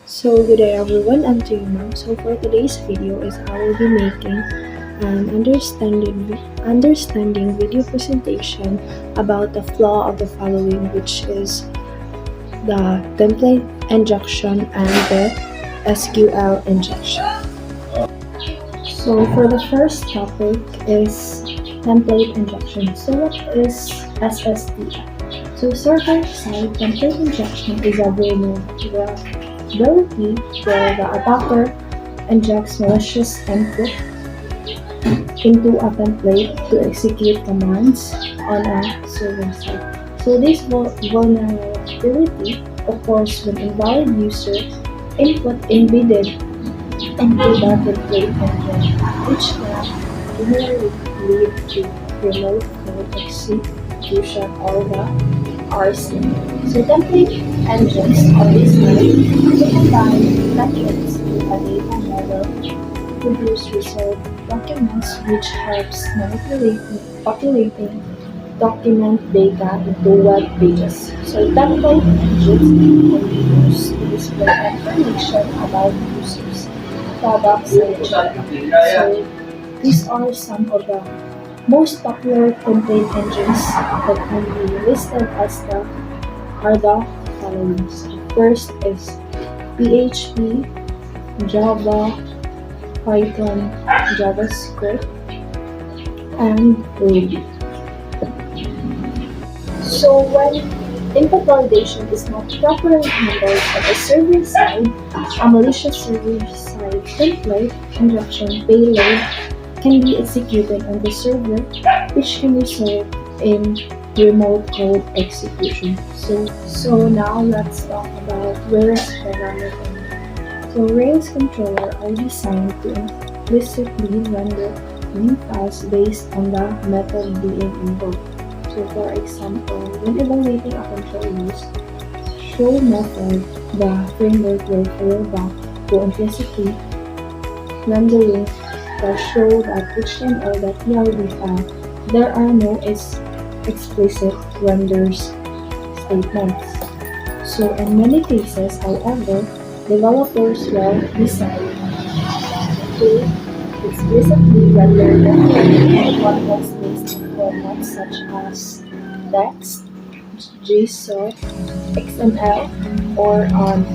So good day everyone, I'm Jima. So for today's video is I will be making an understanding video presentation about the flaw of the following, which is the template injection and the SQL injection. So for the first topic is template injection. So what is SSTI? So server-side template injection is a vulnerability where the attacker injects malicious input into a template to execute commands on a server side. So this vulnerability occurs when invalid user input embedded into the template engine, which can generally lead to remote code execution or the RC. So template engines are designed to combine metrics with a data model to produce result documents, which helps populating document data into web pages. So template engines can be used to display information about users, products, and geography. So these are some of the most popular template engines that can be listed as the are the following. So first is PHP, Java, Python, JavaScript, and Ruby. So when input validation is not properly handled on the server side, a malicious server side template injection payload can be executed on the server, which can result in remote code execution. So now let's talk about Rails programming. So Rails controller are designed to implicitly render new files based on the method being invoked. So for example, when evaluating a control use, show method, the framework will fall back to implicitly rendering the show.html.plb file. There are no explicit renders statements. So in many cases, however, developers will decide to explicitly render the context-based formats such as text, JSON, XML, or an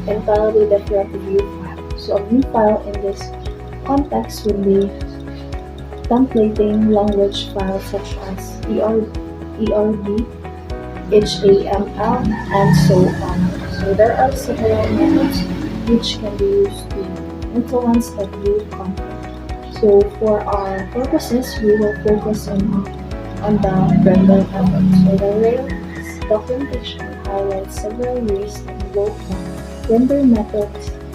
entirely different view file. So a view file in this context would be templating language files such as ERB, HTML, and so on. So there are several methods which can be used to influence the view content. So for our purposes, we will focus on the render method. So the Rails documentation highlights several ways to invoke the render method,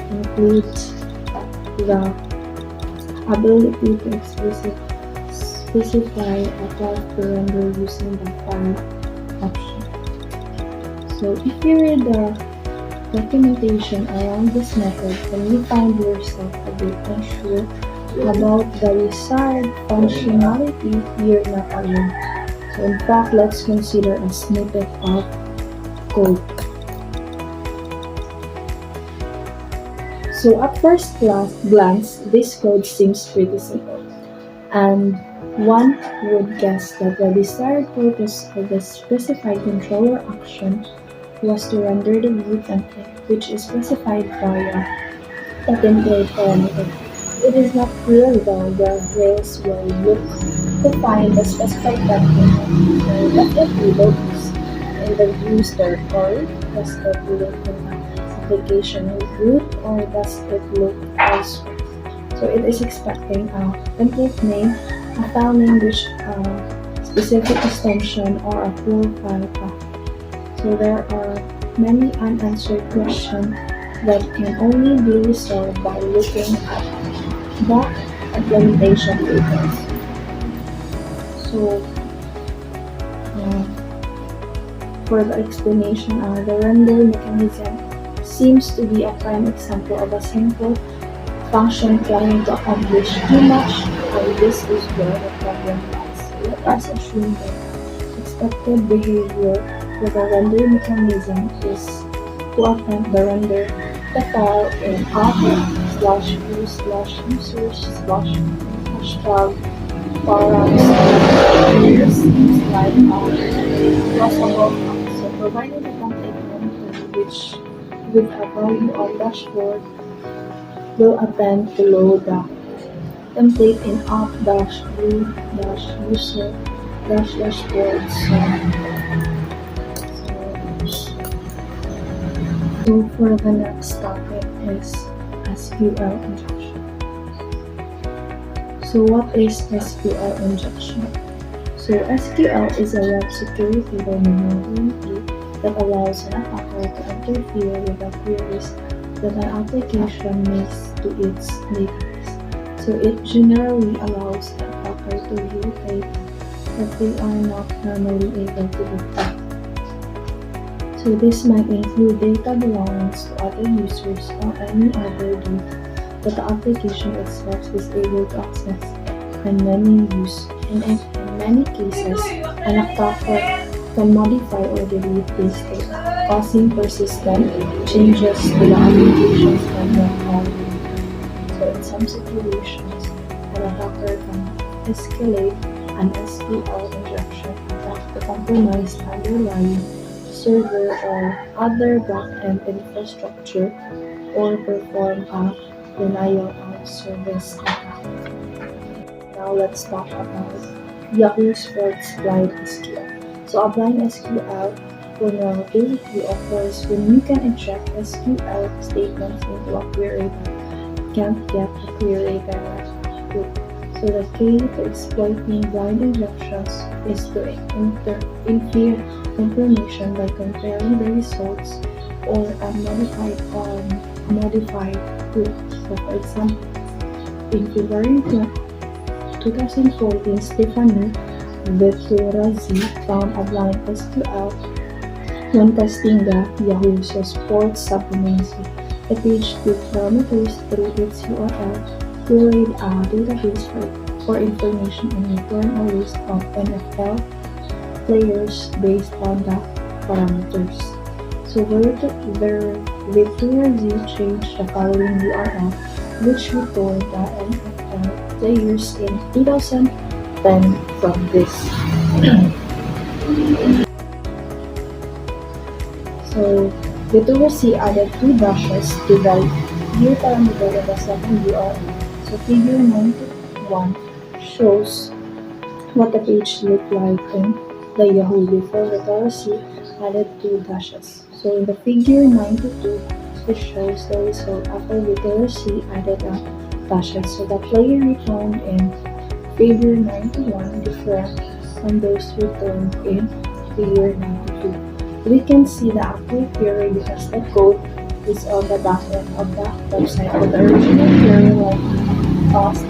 includes the ability to specify a path to render using the file option. So if you read the documentation around this method and you find yourself a bit unsure about the desired functionality, you're not alone. So in fact, let's consider a snippet of code. So at first glance, this code seems pretty simple, and one would guess that the desired purpose of the specified controller action was to render the view template, which is specified via a template parameter. It is not clear though the Rails will look to find the specified template. So does it look in the views directory? Does it look in the application root, or does it look elsewhere? So it is expecting a template name, a file name which specific extension, or a full file path. So there are many unanswered questions that can only be resolved by looking at the implementation papers. So for the explanation, the render mechanism seems to be a prime example of a simple function trying to accomplish too much, and this is where the problem lies. Let us assume that expected behavior with a render mechanism is to attempt the render the file in up/view/users/hashtag forums seems like a plausible plan. So providing the template monitor which with a value of dashboard will attempt to load the template in app-view-user-dashboard. So for the next topic is SQL injection. So what is SQL injection? So SQL is a web security vulnerability that allows an attacker to interfere with the queries that an application makes to its database. So it generally allows the attacker to view data that they are not normally able to detect. So this might include data belonging to other users or any other data that the application itself is able to access and in many cases, an attacker can modify or delete this data, causing persistent changes to the application's content quality. So in some situations, an attacker can escalate an SQL injection attack to compromise underlying server or other back-end infrastructure or perform a denial of service attack. Now let's talk about Yahoo Sports Blind SQL. So a blind SQL vulnerability occurs when you can inject SQL statements into a query but can't get the query directly. So the key to exploiting blind injections is to infer information by comparing the results or a modified group. So for example, in February 2014, Stefano Vettorazzi found a blind SQL when testing the Yahoo Sports supremacy. The page took parameters through its URL, queried a database for information, and returned a list of NFL players based on the parameters. So Vettorazzi changed the following URL, which returned the NFL players in 2010 from this. So Vettorazzi added 2 dashes to the year parameter in the second URL. So figure 91 shows what the page looked like in the Yahoo before Vettorazzi added 2 dashes. So in the figure 92, it shows the result after Vettorazzi added a dashes. So the player returned in figure 91 different from those returned in figure 92. We can see the accurate query because the code is on the back end of the website, but the original query likely caused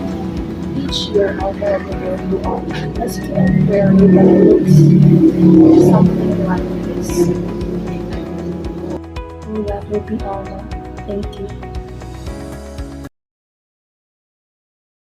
each year alternative to an SQL query that looks something like this. So that will be all now. Thank you.